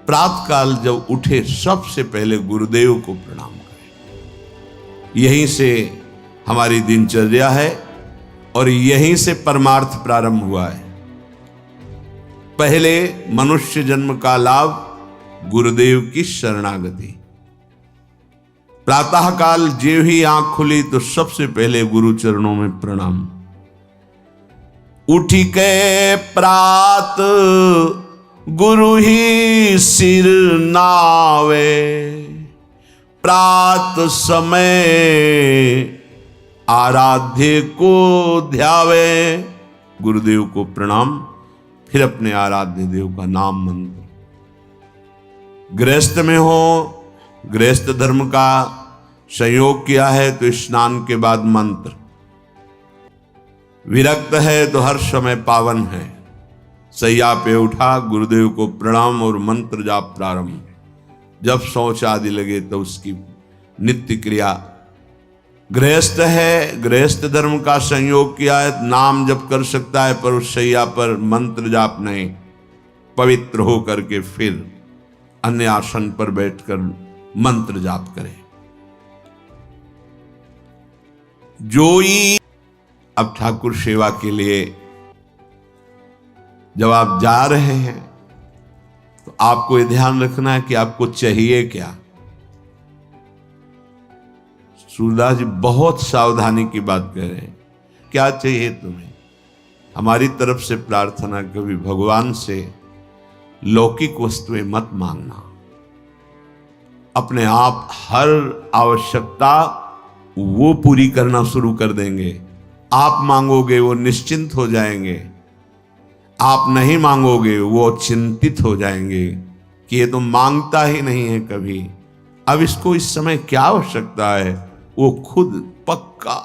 प्रातः काल जब उठे सबसे पहले गुरुदेव को प्रणाम करें। यहीं से हमारी दिनचर्या है और यहीं से परमार्थ प्रारंभ हुआ है। पहले मनुष्य जन्म का लाभ गुरुदेव की शरणागति। प्रातः काल जो ही आंख खुली तो सबसे पहले गुरु चरणों में प्रणाम। उठी के प्रात गुरु ही सिर नावे, प्रात समय आराध्य को ध्यावे। गुरुदेव को प्रणाम, फिर अपने आराध्य देव का नाम मंत्र। गृहस्थ में हो, गृहस्थ धर्म का संयोग किया है तो स्नान के बाद मंत्र। विरक्त है तो हर समय पावन है। सैया पे उठा, गुरुदेव को प्रणाम और मंत्र जाप प्रारंभ। जब शौच आदि लगे तो उसकी नित्य क्रिया। गृहस्थ है, गृहस्थ धर्म का संयोग किया है, नाम जप कर सकता है पर उस सैया पर मंत्र जाप नहीं। पवित्र हो करके फिर अन्य आसन पर बैठकर मंत्र जाप करे। जोई अब ठाकुर सेवा के लिए जब आप जा रहे हैं तो आपको यह ध्यान रखना है कि आपको चाहिए क्या। सूरदास जी बहुत सावधानी की बात कह रहे हैं। क्या चाहिए तुम्हें? हमारी तरफ से प्रार्थना, कभी भगवान से लौकिक वस्तुएं मत मांगना। अपने आप हर आवश्यकता वो पूरी करना शुरू कर देंगे। आप मांगोगे वो निश्चिंत हो जाएंगे, आप नहीं मांगोगे वो चिंतित हो जाएंगे कि ये तो मांगता ही नहीं है कभी, अब इसको इस समय क्या आवश्यकता है। वो खुद पक्का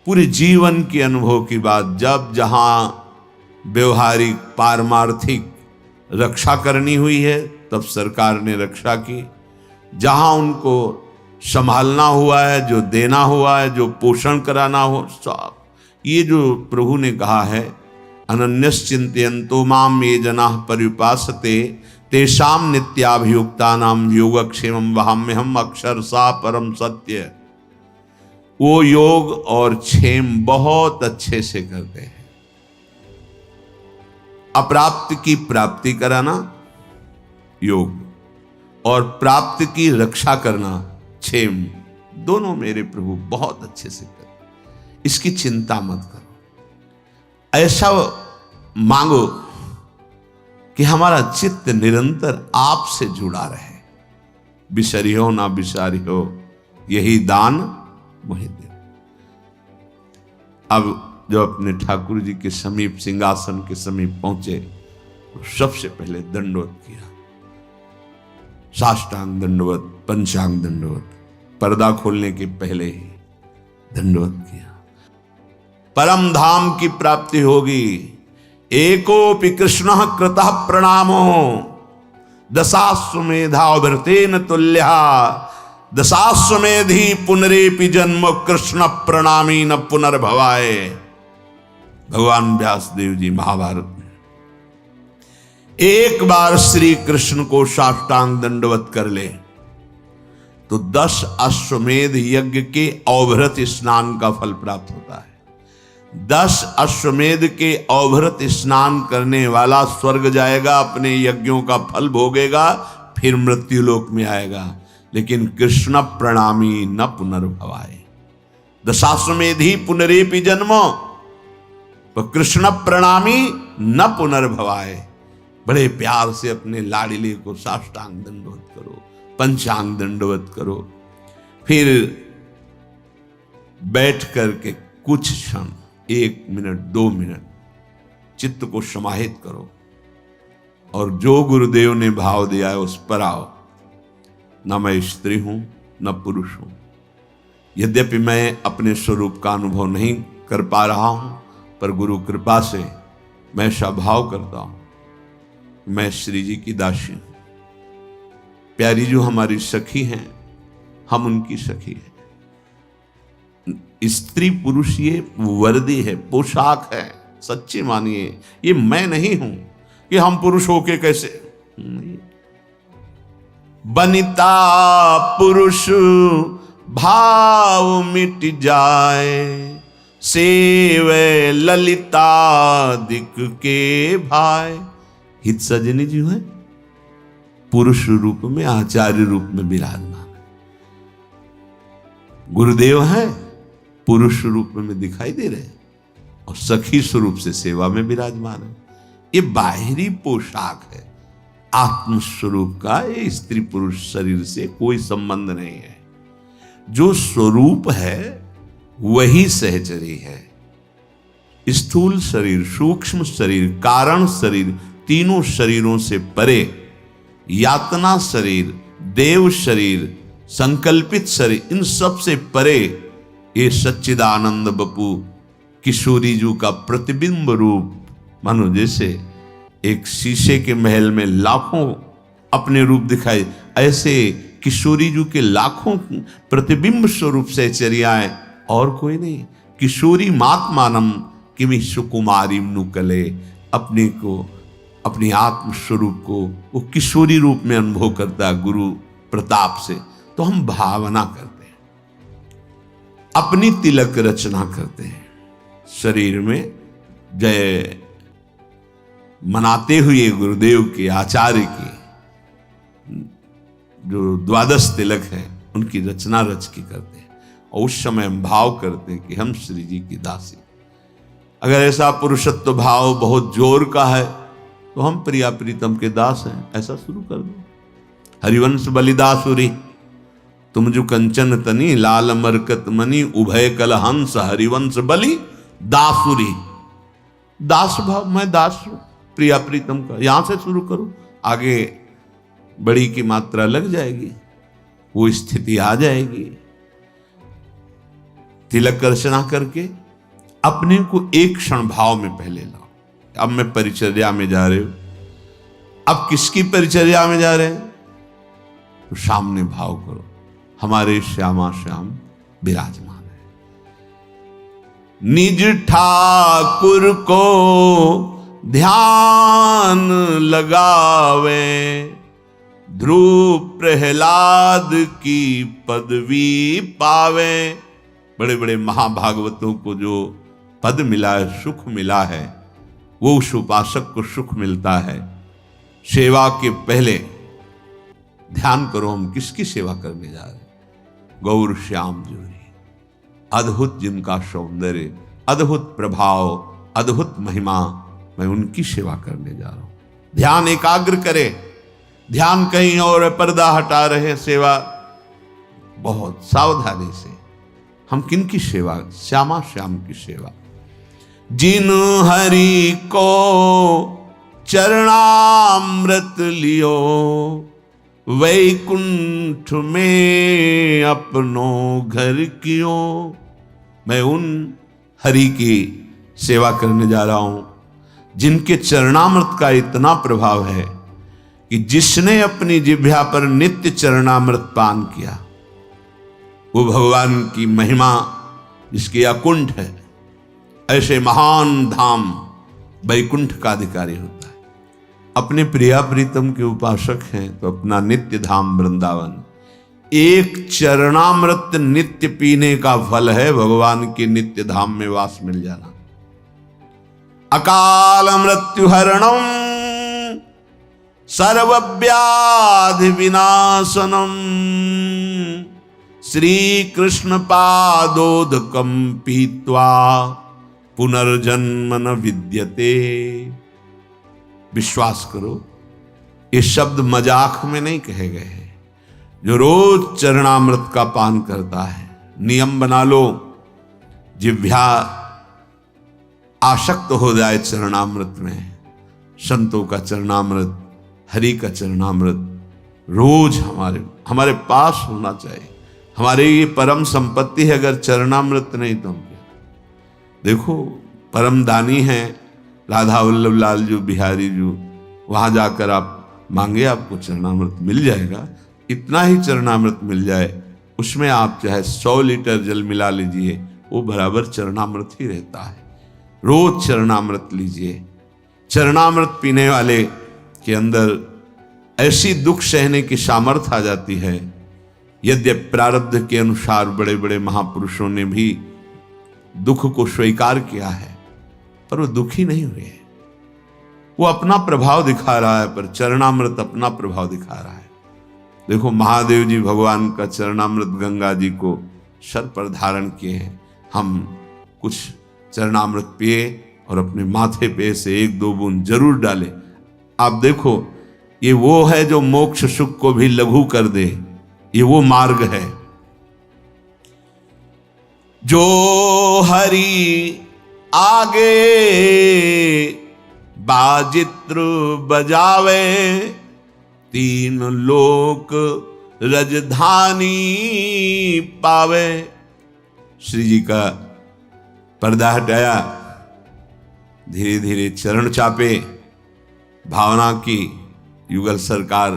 पूरे जीवन के अनुभव की बात, जब जहां व्यवहारिक पारमार्थिक रक्षा करनी हुई है तब सरकार ने रक्षा की। जहां उनको संभालना हुआ है, जो देना हुआ है, जो पोषण कराना हो, सब ये जो प्रभु ने कहा है, अनन्यश्चिन्तयन्तो माम ये जनाः पर्युपासते तेषां नित्याभियुक्तानां योगक्षेमं वहाम्यहम् अक्षरशः परम सत्य। वो योग और क्षेम बहुत अच्छे से करते हैं। अप्राप्त की प्राप्ति कराना योग और प्राप्त की रक्षा करना क्षेम, दोनों मेरे प्रभु बहुत अच्छे से करते। इसकी चिंता मत करो। ऐसा मांगो कि हमारा चित्त निरंतर आपसे जुड़ा रहे। बिसरियो ना बिसारियो, यही दान मुझे दे। अब जब अपने ठाकुर जी के समीप, सिंहासन के समीप पहुंचे तो सबसे पहले दंडवत किया। साष्टांग दंडवत, पंचांग दंडवत, पर्दा खोलने के पहले ही दंडवत किया। परम धाम की प्राप्ति होगी। एकोपि कृष्णः कृतः प्रणामो दशाश्वमेधावृतेन तुल्यः, दशाश्वमेधि पुनरेपि जन्म कृष्ण प्रणामी न पुनर्भवाय। भगवान व्यासदेव जी महाभारत में एक बार श्री कृष्ण को साष्टांग दंडवत कर ले तो 10 अश्वमेध यज्ञ के अवभृत स्नान का फल प्राप्त होता है। 10 अश्वमेध के अवभृत स्नान करने वाला स्वर्ग जाएगा, अपने यज्ञों का फल भोगेगा, फिर मृत्युलोक में आएगा। लेकिन कृष्ण प्रणामी न पुनर्भवाय, दशाश्वमेधि पुनरेपि जन्मो, तो कृष्ण प्रणामी न पुनर्भवाय। बड़े प्यार से अपने लाडले को साष्टांग दंडवत करो, पंचांग दंडवत करो, फिर बैठ करके कुछ क्षण, 1 मिनट 2 मिनट चित्त को समाहित करो और जो गुरुदेव ने भाव दिया है उस पर आओ। न मैं स्त्री हूं न पुरुष हूं। यद्यपि मैं अपने स्वरूप का अनुभव नहीं कर पा रहा हूं, पर गुरु कृपा से मैं स्वभाव करता हूं, मैं श्री जी की दासी हूं। प्यारी जो हमारी सखी हैं, हम उनकी सखी हैं। स्त्री पुरुष ये वर्दी है, पोशाक है। सच्चे मानिए, ये मैं नहीं हूं कि हम पुरुष होके कैसे नहीं। बनिता पुरुष भाव मिट जाए, सेवे ललिता दिक के भाई। हित सजनी जी है पुरुष रूप में, आचार्य रूप में विराजमान है। गुरुदेव है पुरुष रूप में दिखाई दे रहे हैं और सखी स्वरूप से सेवा में विराजमान है। ये बाहरी पोशाक है, आत्म स्वरूप का ये स्त्री पुरुष शरीर से कोई संबंध नहीं है। जो स्वरूप है वही सहचरी है। स्थूल शरीर, सूक्ष्म शरीर, कारण शरीर, तीनों शरीरों से परे यातना शरीर, देव शरीर, संकल्पित शरीर, इन सब से परे ये सच्चिदानंद बपू किशोरी जी का प्रतिबिंब रूप, मानो जैसे एक शीशे के महल में लाखों अपने रूप दिखाए, ऐसे किशोरी जी के लाखों प्रतिबिंब स्वरूप से चर्याएं और कोई नहीं। किशोरी मात्मानम किमि सुकुमारी नुकले, अपने को, अपनी आत्म स्वरूप को वो किशोरी रूप में अनुभव करता है गुरु प्रताप से। तो हम भावना करते हैं, अपनी तिलक रचना करते हैं, शरीर में जय मनाते हुए गुरुदेव के, आचार्य के जो द्वादश तिलक है उनकी रचना रच के करते हैं। और उस समय हम भाव करते हैं कि हम श्री जी की दासी। अगर ऐसा पुरुषत्व भाव बहुत जोर का है तो हम प्रिया प्रीतम के दास हैं, ऐसा शुरू कर दो। हरिवंश बलिदासुरी तुम जो कंचन तनी, लाल मरकत मनी, उभय कल हंस, हरिवंश बलि दासुरी। दास भाव, मैं दास हूं प्रिया प्रीतम का, यहां से शुरू करो, आगे बड़ी की मात्रा लग जाएगी, वो स्थिति आ जाएगी। तिलक रचना करके अपने को एक क्षण भाव में पहले लाओ। अब मैं परिचर्या में जा रहे हो, अब किसकी परिचर्या में जा रहे हैं? तो सामने भाव करो, हमारे श्यामा श्याम विराजमान है। निज ठाकुर को ध्यान लगावे, ध्रुव प्रहलाद की पदवी पावे। बड़े बड़े महाभागवतों को जो पद मिला है, सुख मिला है, वो उस उपासक को सुख मिलता है। सेवा के पहले ध्यान करो, हम किसकी सेवा करने जा रहे हैं? गौर श्याम जोरी, अद्भुत जिनका सौंदर्य, अद्भुत प्रभाव, अद्भुत महिमा, मैं उनकी सेवा करने जा रहा हूं। ध्यान एकाग्र करे, ध्यान कहीं और, पर्दा हटा रहे, सेवा बहुत सावधानी से। हम किन की सेवा? श्यामा श्याम की सेवा। जिन हरि को चरणामृत लियो, वैकुंठ में अपनो घर कियो। मैं उन हरि की सेवा करने जा रहा हूं जिनके चरणामृत का इतना प्रभाव है कि जिसने अपनी जिह्वा पर नित्य चरणामृत पान किया, वो भगवान की महिमा जिसकी अकुंठ है, ऐसे महान धाम वैकुंठ का अधिकारी होता है। अपने प्रिया प्रीतम के उपासक हैं तो अपना नित्य धाम वृंदावन। एक चरणामृत नित्य पीने का फल है भगवान के नित्य धाम में वास मिल जाना। अकाल मृत्यु हरणम सर्वव्याधि विनाशनम, श्री कृष्ण पादोदकम पीत्वा पुनर्जन्म न विद्यते। विश्वास करो, ये शब्द मजाक में नहीं कहे गए हैं। जो रोज चरणामृत का पान करता है, नियम बना लो, जिह्वा आसक्त हो जाए चरणामृत में। संतों का चरणामृत, हरि का चरणामृत रोज हमारे पास होना चाहिए। हमारे ये परम संपत्ति है। अगर चरणामृत नहीं तो हम क्या? देखो, परम दानी हैं राधा वल्लभ लाल जी बिहारी जी, वहां जाकर आप मांगे, आपको चरणामृत मिल जाएगा। इतना ही चरणामृत मिल जाए, उसमें आप चाहे 100 लीटर जल मिला लीजिए, वो बराबर चरणामृत ही रहता है। रोज चरणामृत लीजिए। चरणामृत पीने वाले के अंदर ऐसी दुख सहने की सामर्थ्य आ जाती है। यद्यपि प्रारब्ध के अनुसार बड़े बड़े महापुरुषों ने भी दुख को स्वीकार किया है, पर वो दुखी नहीं हुए। वो अपना प्रभाव दिखा रहा है, पर चरणामृत अपना प्रभाव दिखा रहा है। देखो, महादेव जी भगवान का चरणामृत गंगा जी को सर पर धारण किए हैं। हम कुछ चरणामृत पिए और अपने माथे पे से 1-2 बूंद जरूर डालें। आप देखो, ये वो है जो मोक्ष सुख को भी लघु कर दे। ये वो मार्ग है। जो हरि आगे बाजित्र बजावे, 3 लोक रजधानी पावे। श्री जी का पर्दा हटाया, धीरे धीरे चरण चापे, भावना की युगल सरकार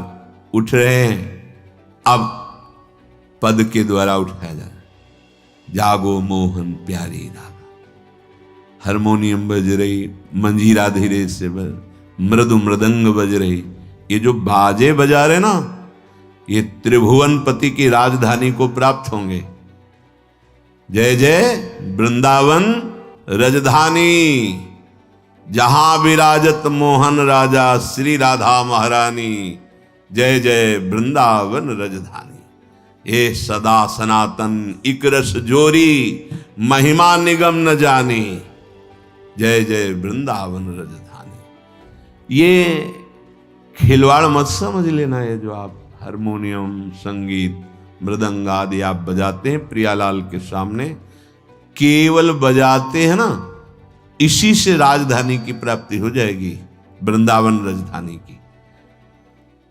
उठ रहे हैं। अब पद के द्वारा उठाया जा, जागो मोहन प्यारी रागा। हारमोनियम बज रही, मंजीरा धीरे से मृदु मृदंग बज रही। ये जो बाजे बजा रहे ना, ये त्रिभुवनपति की राजधानी को प्राप्त होंगे। जय जय वृंदावन रजधानी, जहां विराजत मोहन राजा श्री राधा महारानी। जय जय वृंदावन रजधानी। ये सदा सनातन इकरस जोरी, महिमा निगम न जानी। जय जय वृंदावन रजधानी। ये खिलवाड़ मत समझ लेना। ये जो आप हारमोनियम, संगीत, मृदंग आदि आप बजाते हैं प्रियालाल के सामने, केवल बजाते हैं ना, इसी से राजधानी की प्राप्ति हो जाएगी, वृंदावन राजधानी की।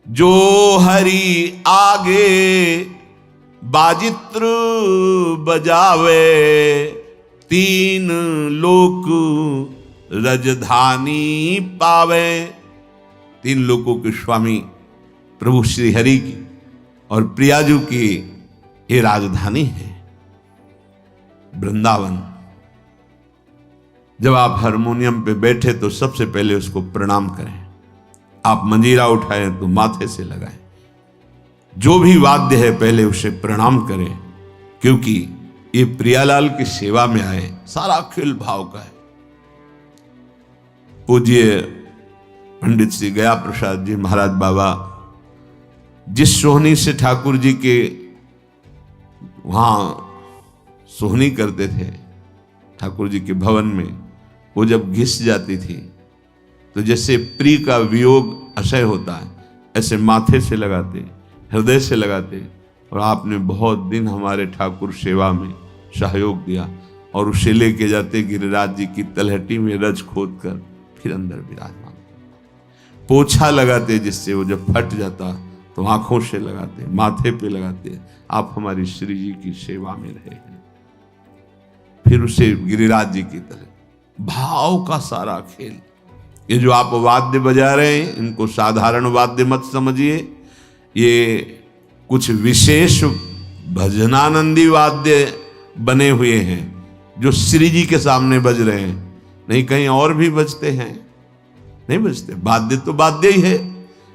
जो हरि आगे बाजित्र बजावे, 3 लोक राजधानी पावे। 3 लोकों के स्वामी प्रभु श्री हरि की और प्रियाजू की ये राजधानी है वृंदावन। जब आप हारमोनियम पे बैठे तो सबसे पहले उसको प्रणाम करें। आप मंजीरा उठाएं तो माथे से लगाएं। जो भी वाद्य है पहले उसे प्रणाम करें, क्योंकि ये प्रियालाल की सेवा में आए। सारा खेल भाव का है। पूज्य पंडित श्री गया प्रसाद जी महाराज बाबा जिस सोहनी से ठाकुर जी के वहां सोहनी करते थे, ठाकुर जी के भवन में, वो जब घिस जाती थी तो जैसे प्रिय का वियोग असह्य होता है, ऐसे माथे से लगाते, हृदय से लगाते। और आपने बहुत दिन हमारे ठाकुर सेवा में सहयोग दिया और उसे लेके जाते गिरिराज जी की तलहटी में रज खोद कर फिर अंदर विराजमान, पोछा लगाते, जिससे वो जब फट जाता तो आंखों से लगाते, माथे पे लगाते। आप हमारी श्री जी की सेवा में रहे हैं। फिर उसे गिरिराज जी की तरह भाव का सारा खेल। ये जो आप वाद्य बजा रहे हैं, इनको साधारण वाद्य मत समझिए। ये कुछ विशेष भजनानंदी वाद्य बने हुए हैं जो श्री जी के सामने बज रहे हैं। नहीं कहीं और भी बजते हैं, नहीं बजते। वाद्य तो वाद्य ही है,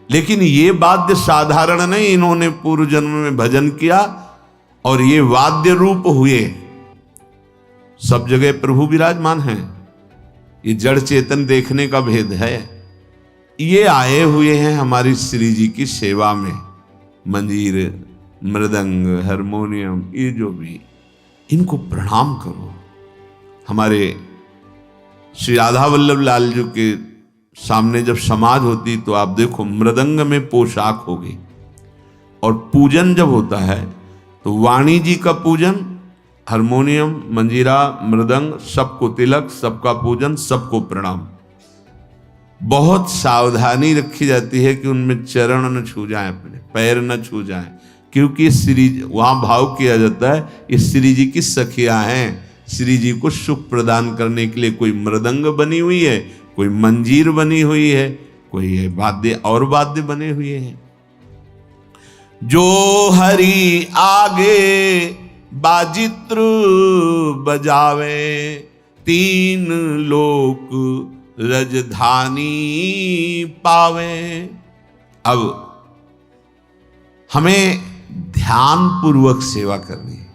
लेकिन ये वाद्य साधारण नहीं। इन्होंने पूर्व जन्म में भजन किया और ये वाद्य रूप हुए। सब जगह प्रभु विराजमान हैं। ये जड़ चेतन देखने का भेद है। ये आए हुए हैं हमारी श्री जी की सेवा में। मंजीर, मृदंग, हारमोनियम, ये जो भी, इनको प्रणाम करो। हमारे श्री राधा वल्लभ लाल जी के सामने जब समाज होती तो आप देखो मृदंग में पोशाक होगी, और पूजन जब होता है तो वाणी जी का पूजन, हारमोनियम, मंजीरा, मृदंग, सबको तिलक, सबका पूजन, सबको प्रणाम। बहुत सावधानी रखी जाती है कि उनमें चरण न छू जाएं, अपने पैर न छू जाएं, क्योंकि श्री वहां भाव किया जाता है ये श्री जी की सखियां हैं। श्री जी को सुख प्रदान करने के लिए कोई मृदंग बनी हुई है, कोई मंजीर बनी हुई है, कोई वाद्य और वाद्य बने हुए हैं। जो हरि आगे बाजित्र बजावे, 3 लोक राजधानी पावे। अब हमें ध्यान पूर्वक सेवा करनी है।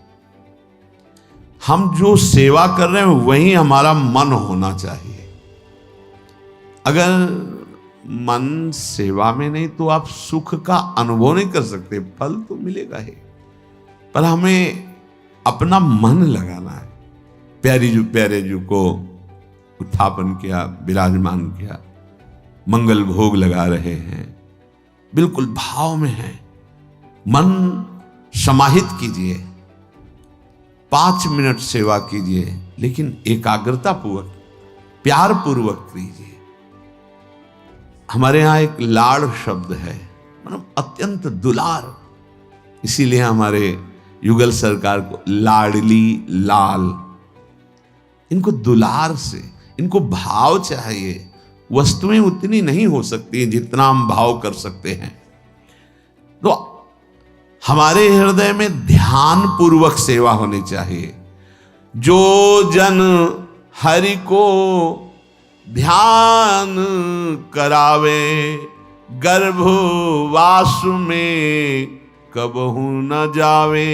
हम जो सेवा कर रहे हैं वही हमारा मन होना चाहिए। अगर मन सेवा में नहीं तो आप सुख का अनुभव नहीं कर सकते। फल तो मिलेगा ही, पर हमें अपना मन लगाना है। प्यारे जी को उत्थापन किया, विराजमान किया, मंगल भोग लगा रहे हैं, बिल्कुल भाव में है। मन समाहित कीजिए, 5 मिनट सेवा कीजिए, लेकिन एकाग्रता पूर्वक, प्यार पूर्वक कीजिए। हमारे यहां एक लाड़ शब्द है, मतलब अत्यंत दुलार, इसीलिए हमारे युगल सरकार को लाडली लाल, इनको दुलार से, इनको भाव चाहिए। वस्तुएं उतनी नहीं हो सकती जितना हम भाव कर सकते हैं। तो हमारे हृदय में ध्यान पूर्वक सेवा होनी चाहिए। जो जन हरि को ध्यान करावे, गर्भवास में कबहू न जावे।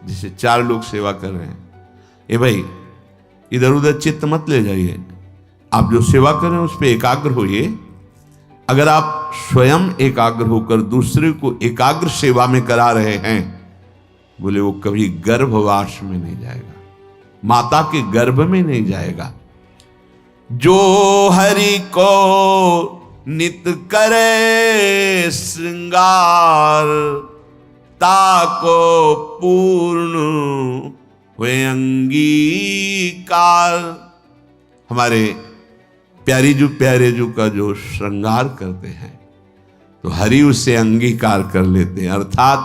जैसे 4 लोग सेवा कर रहे हैं, ए भाई इधर उधर चित्त मत ले जाइए, आप जो सेवा कर रहे हैं उस पर एकाग्र होइए। अगर आप स्वयं एकाग्र होकर दूसरे को एकाग्र सेवा में करा रहे हैं, बोले वो कभी गर्भवास में नहीं जाएगा, माता के गर्भ में नहीं जाएगा। जो हरि को नित करे श्रृंगार, ताको पूर्ण हुए अंगीकार। हमारे प्यारे जू का जो श्रृंगार करते हैं तो हरि उससे अंगीकार कर लेते हैं, अर्थात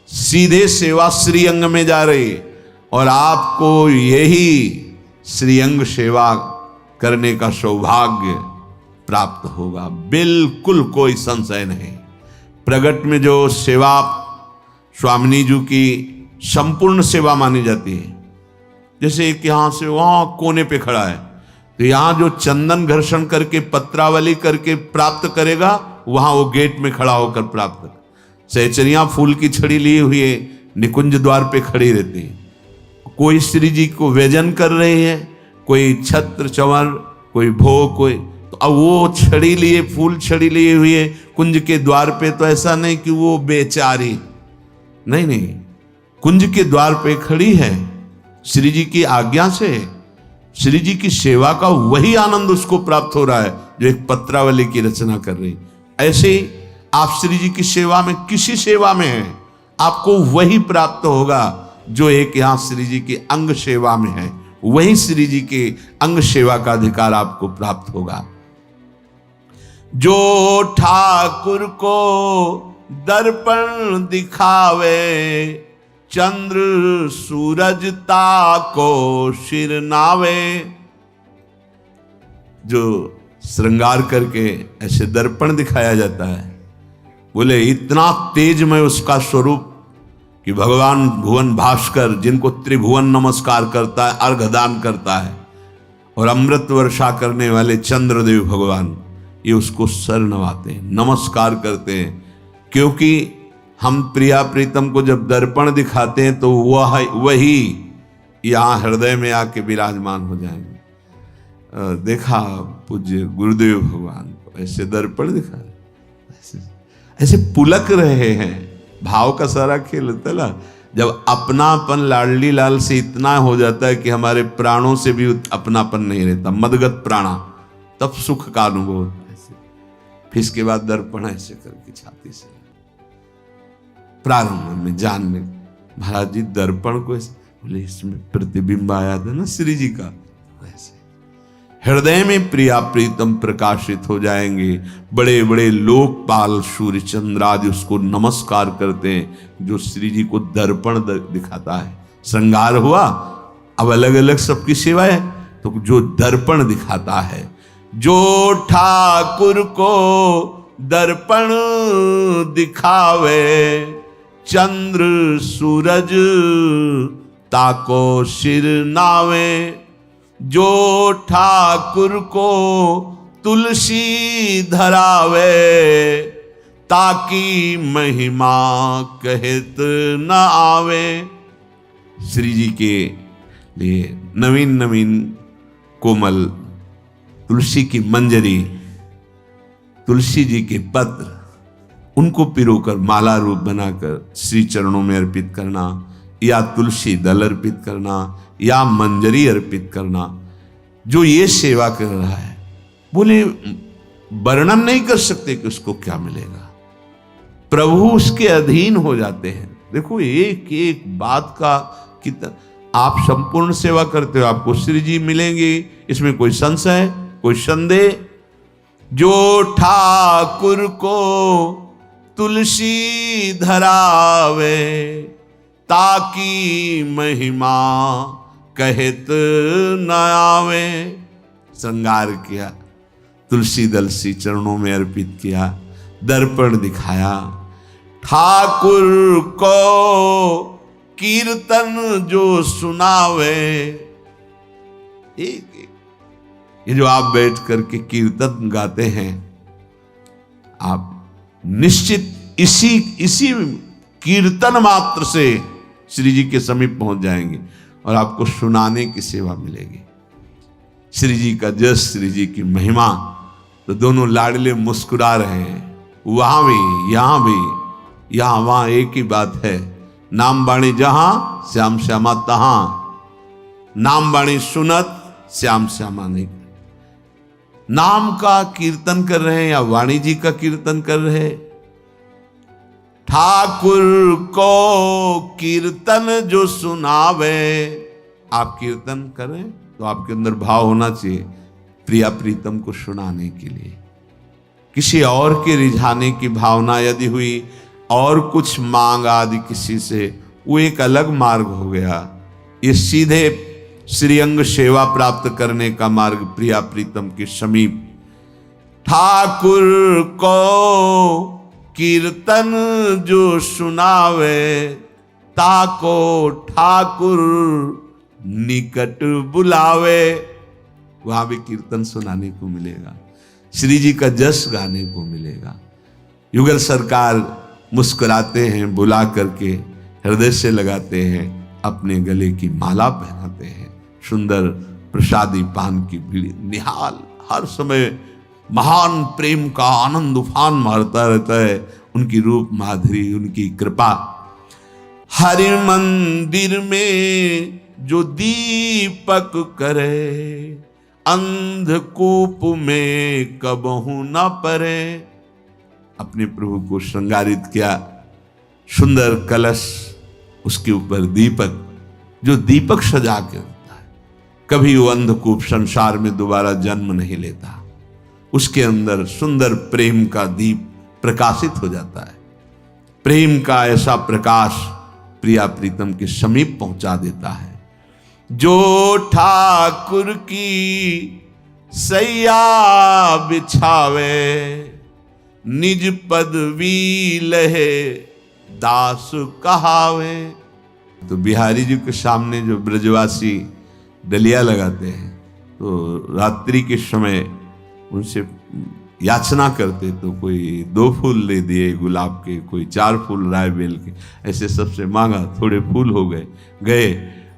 सीधे सेवा श्रीअंग में जा रही है और आपको यही श्रीअंग सेवा करने का सौभाग्य प्राप्त होगा। बिल्कुल कोई संशय नहीं। प्रगट में जो सेवा स्वामिनी जी की संपूर्ण सेवा मानी जाती है, जैसे एक यहां से वहां कोने पे खड़ा है तो यहां जो चंदन घर्षण करके पत्रावली करके प्राप्त करेगा, वहां वो गेट में खड़ा होकर प्राप्त कर। सहचरियां फूल की छड़ी लिए हुए निकुंज द्वार पे खड़ी रहती है। कोई श्री जी को व्यजन कर रहे हैं, कोई छत्र चंवर, कोई भोग, कोई, तो अब वो छड़ी लिए, फूल छड़ी लिए हुए कुंज के द्वार पे, तो ऐसा नहीं कि वो बेचारी, नहीं, कुंज के द्वार पे खड़ी है, श्री जी की आज्ञा से श्री जी की सेवा का वही आनंद उसको प्राप्त हो रहा है जो एक पत्रावली की रचना कर रही। ऐसे ही आप श्री जी की सेवा में, किसी सेवा में है, आपको वही प्राप्त होगा जो एक यहां श्री जी की अंग सेवा में है, वही श्री जी के अंग सेवा का अधिकार आपको प्राप्त होगा। जो ठाकुर को दर्पण दिखावे, चंद्र सूरज ताको सिर नावे। जो श्रृंगार करके ऐसे दर्पण दिखाया जाता है, बोले इतना तेजमय उसका स्वरूप कि भगवान भुवन भास्कर, जिनको त्रिभुवन नमस्कार करता है, अर्घदान करता है, और अमृत वर्षा करने वाले चंद्रदेव भगवान, ये उसको सर नवाते हैं, नमस्कार करते हैं। क्योंकि हम प्रिया प्रीतम को जब दर्पण दिखाते हैं तो वही यहाँ हृदय में आके विराजमान हो जाएंगे। देखा पूज्य गुरुदेव भगवान को ऐसे दर्पण दिखा रहे, ऐसे पुलक रहे हैं। भाव का सारा खेल होता है ना, जब अपनापन लाडली लाल से इतना हो जाता है कि हमारे प्राणों से भी अपनापन नहीं रहता, मदगत प्राणा, तब सुख का अनुभव होता है। फिर इसके बाद दर्पण ऐसे करके छाती से प्रारंभ में जानने, महाराज जी दर्पण को ऐसे, बोले इसमें प्रतिबिंब आया था ना श्री जी का, वैसे हृदय में प्रिया प्रीतम प्रकाशित हो जाएंगे। बड़े बड़े लोकपाल सूर्य चंद्र आदि उसको नमस्कार करते हैं, जो श्री जी को दर्पण दिखाता है। श्रृंगार हुआ, अब अलग अलग सबकी सेवा है, तो जो दर्पण दिखाता है, जो ठाकुर को दर्पण दिखावे, चंद्र सूरज ताको सिर नावे। जो ठाकुर को तुलसी धरावे, ताकि महिमा कहत न आवे। श्री जी के लिए नवीन नवीन कोमल तुलसी की मंजरी, तुलसी जी के पत्र, उनको पिरोकर माला रूप बनाकर श्री चरणों में अर्पित करना, या तुलसी दल अर्पित करना, या मंजरी अर्पित करना, जो ये सेवा कर रहा है, बोले वर्णन नहीं कर सकते कि उसको क्या मिलेगा। प्रभु उसके अधीन हो जाते हैं। देखो एक एक बात का कितना, आप संपूर्ण सेवा करते हो, आपको श्री जी मिलेंगे, इसमें कोई संशय, कोई संदेह। जो ठाकुर को तुलसी धरावे, ताकि महिमा कहत न आवे। श्रृंगार किया, तुलसी दल श्री चरणों में अर्पित किया, दर्पण दिखाया। ठाकुर को कीर्तन जो सुनावे, एक ये जो आप बैठ करके कीर्तन गाते हैं, आप निश्चित इसी कीर्तन मात्र से श्री जी के समीप पहुंच जाएंगे और आपको सुनाने की सेवा मिलेगी। श्री जी का जस, श्री जी की महिमा। तो दोनों लाडले मुस्कुरा रहे हैं, वहां भी यहां भी, यहां वहां एक ही बात है। नाम बाणी जहां, श्याम श्यामा तहां। नाम बाणी सुनत, श्याम श्यामा नहीं। नाम का कीर्तन कर रहे हैं या वाणी जी का कीर्तन कर रहे हैं। ठाकुर को कीर्तन जो सुनावे, आप कीर्तन करें तो आपके अंदर भाव होना चाहिए प्रिया प्रीतम को सुनाने के लिए। किसी और के रिझाने की भावना यदि हुई और कुछ मांग आदि किसी से, वो एक अलग मार्ग हो गया। ये सीधे श्रीअंग सेवा प्राप्त करने का मार्ग प्रिया प्रीतम के समीप। ठाकुर को कीर्तन जो सुनावे, ताको ठाकुर निकट बुलावे। वहां भी कीर्तन सुनाने को मिलेगा, श्री जी का जस गाने को मिलेगा। युगल सरकार मुस्कुराते हैं, बुला करके हृदय से लगाते हैं, अपने गले की माला पहनाते हैं, सुंदर प्रसादी पान की बीड़ी, निहाल हर समय महान प्रेम का आनंद उफान मारता रहता है। उनकी रूप माधुरी, उनकी कृपा। हरि मंदिर में जो दीपक करे, अंधकूप में कबहू न परे। अपने प्रभु को श्रृंगारित किया, सुंदर कलश, उसके ऊपर दीपक, जो दीपक सजा के होता है, कभी वो अंधकूप संसार में दोबारा जन्म नहीं लेता। उसके अंदर सुंदर प्रेम का दीप प्रकाशित हो जाता है। प्रेम का ऐसा प्रकाश प्रिया प्रीतम के समीप पहुंचा देता है। जो ठाकुर की सैया बिछावे, निज पदवी लहे दास कहावे। तो बिहारी जी के सामने जो ब्रजवासी डलिया लगाते हैं, तो रात्रि के समय उनसे याचना करते, तो कोई 2 फूल ले दिए गुलाब के, कोई 4 फूल राय बेल के, ऐसे सबसे मांगा, थोड़े फूल हो गए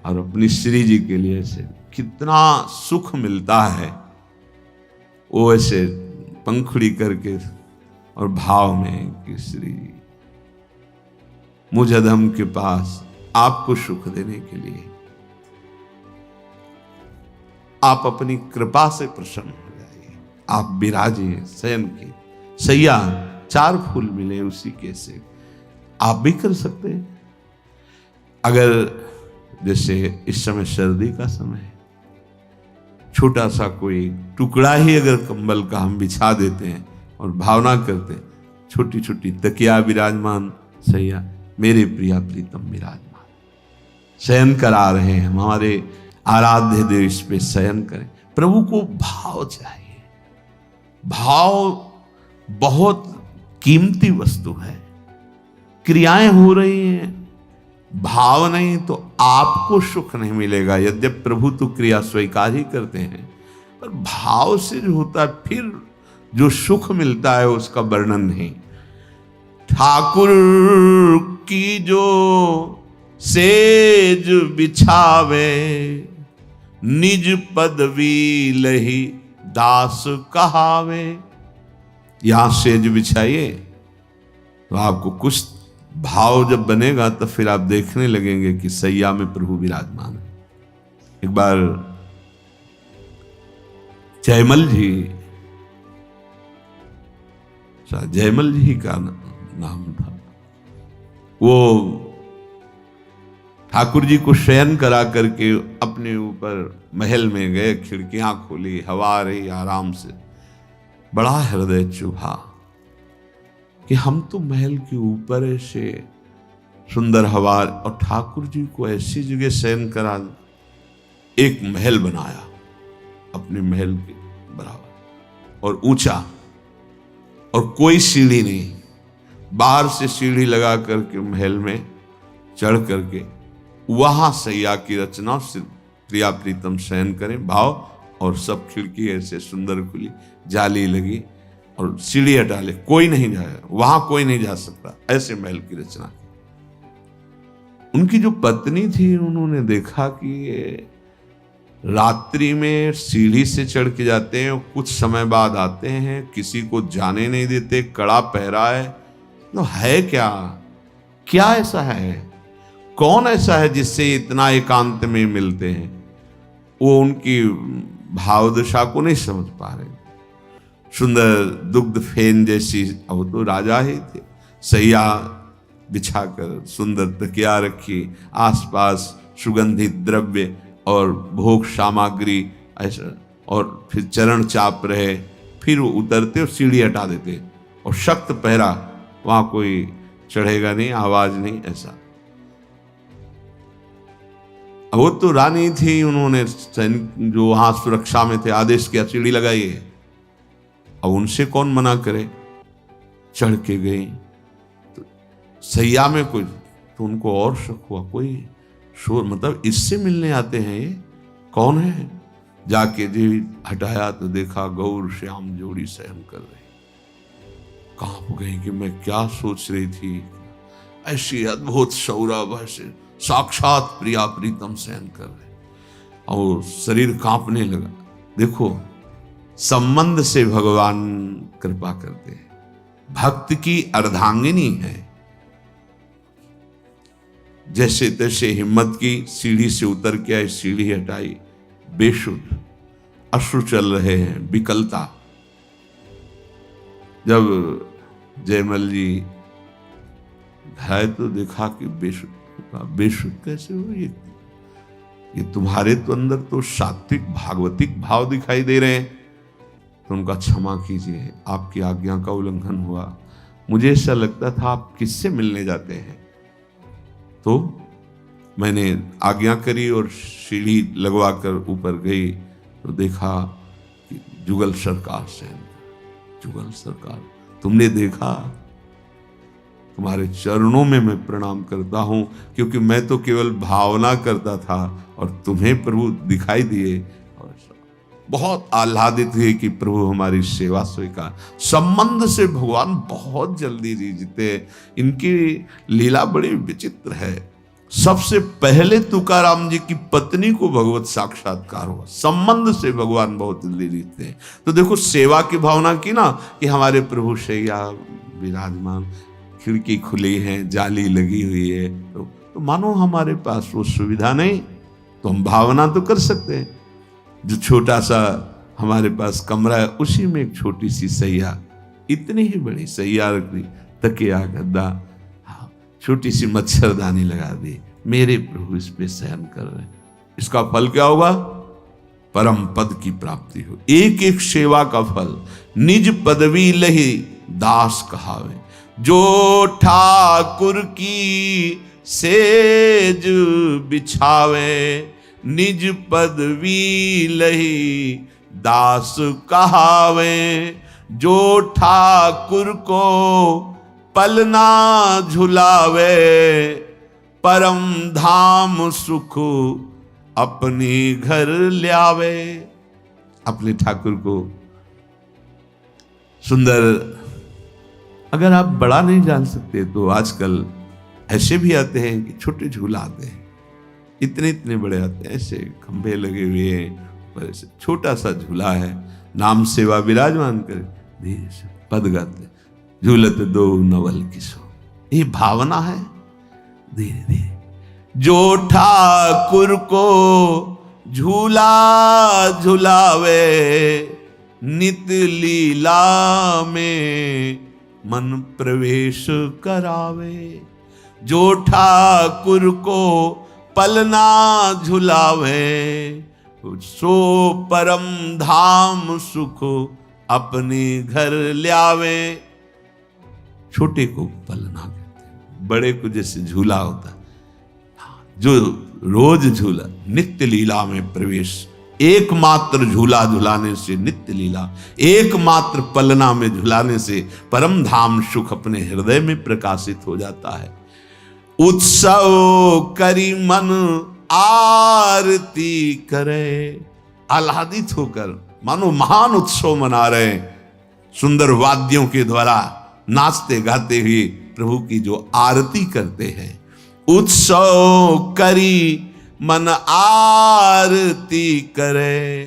और अपनी श्री जी के लिए ऐसे कितना सुख मिलता है। वो ऐसे पंखुड़ी करके और भाव में कि श्री जी मुझ अधम के पास आपको सुख देने के लिए आप अपनी कृपा से प्रसन्न हो जाइए, आप विराजिए। शयन की सैया 4 फूल मिले उसी के से आप भी कर सकते हैं। अगर जैसे इस समय सर्दी का समय है, छोटा सा कोई टुकड़ा ही अगर कंबल का हम बिछा देते हैं और भावना करते हैं, छोटी छोटी तकिया विराजमान, सैया मेरे प्रिया प्रीतम विराजमान, शयन करा रहे हैं, हमारे आराध्य देव इस पे शयन करें। प्रभु को भाव चाहिए। भाव बहुत कीमती वस्तु है। क्रियाएं हो रही हैं, भाव नहीं तो आपको सुख नहीं मिलेगा। यद्यपि प्रभु तो क्रिया स्वीकार ही करते हैं, पर भाव से जो होता है फिर जो सुख मिलता है उसका वर्णन नहीं। ठाकुर की जो सेज बिछावे, निज पदवी लही दास कहावे। यहां सेज बिछाइए तो आपको कुछ भाव जब बनेगा तो फिर आप देखने लगेंगे कि सैया में प्रभु विराजमान है। एक बार जयमल जी का नाम था, वो ठाकुर जी को शयन करा करके अपने ऊपर महल में गए, खिड़कियां खोली, हवा आ रही आराम से। बड़ा हृदय चुभा कि हम तो महल के ऊपर ऐसे सुंदर हवा और ठाकुर जी को ऐसी जगह शयन करा। एक महल बनाया अपने महल के बराबर और ऊंचा, और कोई सीढ़ी नहीं, बाहर से सीढ़ी लगा करके महल में चढ़ करके वहां सैया की रचना से प्रिया प्रीतम शयन करें भाव, और सब खिड़की ऐसे सुंदर खुली, जाली लगी और सीढ़ी हटा ले, कोई नहीं जाएगा वहां, कोई नहीं जा सकता, ऐसे महल की रचना की। उनकी जो पत्नी थी उन्होंने देखा कि ये रात्रि में सीढ़ी से चढ़ के जाते हैं और कुछ समय बाद आते हैं, किसी को जाने नहीं देते, कड़ा पहरा है, तो है क्या ऐसा है, कौन ऐसा है जिससे इतना एकांत में मिलते हैं। वो उनकी भावदशा को नहीं समझ पा रहे। सुंदर दुग्ध फेन जैसी, वो तो राजा ही थे, सैया बिछाकर सुंदर तकिया रखी, आसपास सुगंधित द्रव्य और भोग सामग्री ऐसा, और फिर चरण चाप रहे, फिर वो उतरते और सीढ़ी हटा देते, और सख्त पहरा, वहां कोई चढ़ेगा नहीं, आवाज नहीं, ऐसा। वो तो रानी थी, उन्होंने जो वहां सुरक्षा में थे आदेश किया सीढ़ी लगाइए। अब उनसे कौन मना करे, चढ़ के गई तो सैया में कोई, तो उनको और शक हुआ, कोई शोर, मतलब इससे मिलने आते हैं, ये कौन है। जाके जी हटाया तो देखा गौर श्याम जोड़ी शयन कर रही। कांप गई कि मैं क्या सोच रही थी, ऐसी अद्भुत सौरभ, ऐसे साक्षात प्रिया प्रीतम शयन कर रहे, और शरीर कांपने लगा। देखो, संबंध से भगवान कृपा करते हैं, भक्त की अर्धांगिनी है। जैसे तैसे हिम्मत की, सीढ़ी से उतर के आई, सीढ़ी हटाई, बेशुद्ध, अश्रु चल रहे हैं, विकलता। जब जयमल जी घाय तो देखा कि बेशुद्ध कैसे हो, ये तुम्हारे तो अंदर तो सात्विक भागवतिक भाव दिखाई दे रहे हैं। तो उनका क्षमा कीजिए, आपकी आज्ञा का उल्लंघन हुआ, मुझे ऐसा लगता था आप किससे मिलने जाते हैं। तो मैंने आज्ञा करी और सीढ़ी लगवा कर ऊपर गई तो देखा कि जुगल सरकार शयन। जुगल सरकार, तुमने देखा, तुम्हारे चरणों में मैं प्रणाम करता हूं, क्योंकि मैं तो केवल भावना करता था और तुम्हें प्रभु दिखाई दिए, और बहुत आह्लादित हुए कि प्रभु हमारी सेवा स्वीकार। संबंध से भगवान बहुत जल्दी जीते, इनकी लीला बड़ी विचित्र है। सबसे पहले तुकाराम जी की पत्नी को भगवत साक्षात्कार हुआ, संबंध से भगवान बहुत जल्दी जीतते हैं। तो देखो, सेवा की भावना की ना, कि हमारे प्रभु शैया विराजमान, खिड़की खुली है, जाली लगी हुई है, तो मानो हमारे पास वो सुविधा नहीं, तो हम भावना तो कर सकते हैं। जो छोटा सा हमारे पास कमरा है, उसी में एक छोटी सी सैया, इतनी ही बड़ी सैया रख दी, तकिया गद्दा, छोटी सी मच्छरदानी लगा दी, मेरे प्रभु इस पे शयन कर रहे हैं। इसका फल क्या होगा? परम पद की प्राप्ति हो। एक एक सेवा का फल, निज पदवी लही दास कहावे, जो ठाकुर की सेज बिछावे, निज पदवी लही दास कहावे, जो ठाकुर को पलना झुलावे, परम धाम सुख अपने घर ल्यावे। अपने ठाकुर को सुंदर अगर आप बड़ा नहीं जान सकते तो आजकल ऐसे भी आते हैं कि छोटे झूला आते हैं, इतने इतने बड़े आते हैं, ऐसे खंभे लगे हुए हैं, पर ऐसे छोटा सा झूला है, नाम सेवा विराजमान कर धीरे से पद गाते झूलत दो नवल किशो, ये भावना है। धीरे धीरे जो ठाकुर को झूला झुलावे, नित लीला में मन प्रवेश करावे। जो ठाकुर को पलना झुलावे, सो परम धाम सुख अपने घर ल्यावे। छोटे को पलना कहते हैं, बड़े को जैसे झूला होता है, जो रोज झूला, नित्य लीला में प्रवेश। एकमात्र झूला झुलाने से नित्य लीला, एकमात्र पलना में झुलाने से परम धाम सुख अपने हृदय में प्रकाशित हो जाता है। उत्सव करी मन आरती करे, आह्लादित होकर मानो महान उत्सव मना रहे, सुंदर वाद्यों के द्वारा नाचते गाते हुए प्रभु की जो आरती करते हैं। उत्सव करी मन आरती करे,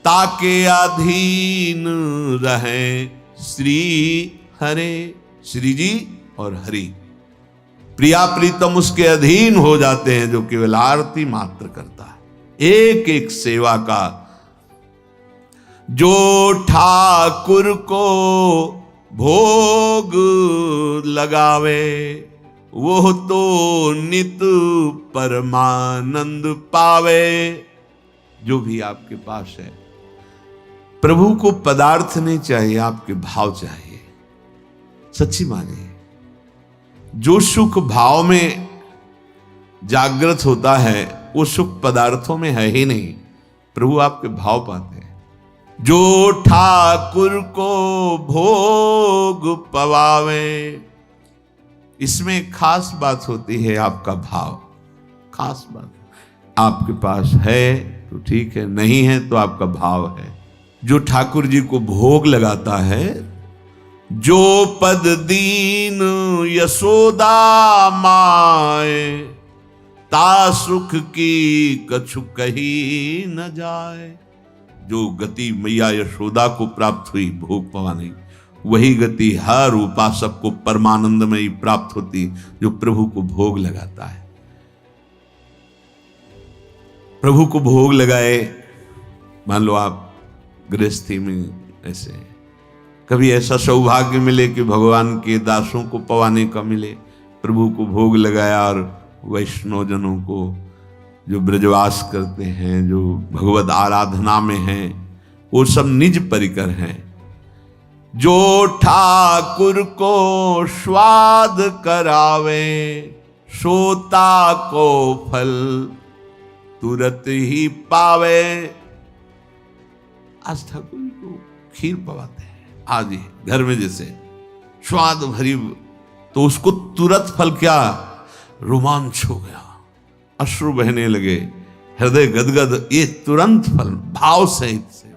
ताके अधीन रहे श्री हरे। श्री जी और हरि प्रिया प्रीतम उसके अधीन हो जाते हैं जो केवल आरती मात्र करता है। एक एक सेवा का जो ठाकुर को भोग लगावे, वो तो नित परमानंद पावे। जो भी आपके पास है, प्रभु को पदार्थ नहीं चाहिए, आपके भाव चाहिए। सच्ची मानिए, जो सुख भाव में जागृत होता है वो सुख पदार्थों में है ही नहीं, प्रभु आपके भाव पाते हैं। जो ठाकुर को भोग पवावे, इसमें खास बात होती है आपका भाव। खास बात आपके पास है तो ठीक है, नहीं है तो आपका भाव है। जो ठाकुर जी को भोग लगाता है, जो पद दीन यशोदा माए, ता सुख की कछु कही न जाए। जो गति मैया यशोदा को प्राप्त हुई भोग पवाने, वही गति हर उपासक को परमानंद में ही प्राप्त होती जो प्रभु को भोग लगाता है। प्रभु को भोग लगाए, मान लो आप गृहस्थी में ऐसे कभी ऐसा सौभाग्य मिले कि भगवान के दासों को पवाने का मिले, प्रभु को भोग लगाया, और वैष्णवजनों को जो ब्रजवास करते हैं, जो भगवत आराधना में हैं, वो सब निज परिकर हैं। जो ठाकुर को स्वाद करावे, सोता को फल तुरंत ही पावे। आज ठाकुर को खीर पवाते हैं, आज ही घर में जैसे स्वाद भरी, तो उसको तुरंत फल, क्या रोमांच हो गया, अश्रु बहने लगे, हृदय गदगद, ये तुरंत फल भाव सहित से